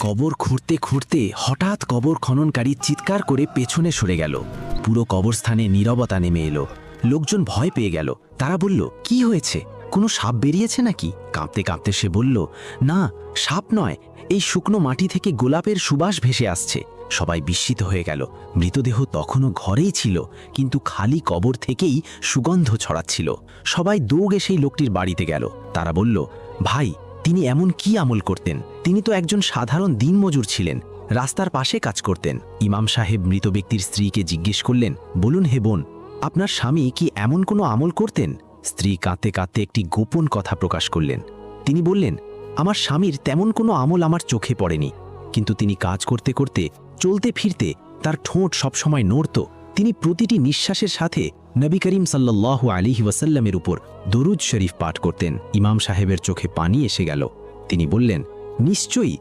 কবর খুঁড়তে খুঁড়তে হঠাৎ কবর খননকারী চিৎকার করে পেছনে সরে গেল। পুরো কবরস্থানে নীরবতা নেমে এলো। লোকজন ভয় পেয়ে গেল। তারা বলল, কি হয়েছে? কোনো সাপ বেরিয়েছে নাকি? কাঁপতে কাঁপতে সে বলল, না, সাপ নয়, এই শুকনো মাটি থেকে গোলাপের সুবাস ভেসে আসছে। সবাই বিস্মিত হয়ে গেল। মৃতদেহ তখনও ঘরেই ছিল, কিন্তু খালি কবর থেকেই সুগন্ধ ছড়াচ্ছিল। সবাই দৌড়ে সেই লোকটির বাড়িতে গেল। তারা বলল, ভাই, তিনি এমন কি আমল করতেন? তিনি তো একজন সাধারণ দিনমজুর ছিলেন, রাস্তার পাশে কাজ করতেন। ইমাম সাহেব মৃত ব্যক্তির স্ত্রীকে জিজ্ঞেস করলেন, বলুন হে বোন, আপনার স্বামী কি এমন কোনো আমল করতেন? স্ত্রী কাঁদতে কাঁদতে একটি গোপন কথা প্রকাশ করলেন। তিনি বললেন, আমার স্বামীর তেমন কোনো আমল আমার চোখে পড়েনি, কিন্তু তিনি কাজ করতে করতে, চলতে ফিরতে তার ঠোঁট সবসময় নড়ত। তিনি প্রতিটি নিঃশ্বাসের সাথে নবী করিম সাল্লাল্লাহু আলাইহি ওয়াসাল্লামের উপর দরুদ শরীফ পাঠ করতেন। ইমাম সাহেবের চোখে পানি এসে গেল। তিনি বললেন, নিশ্চয়ই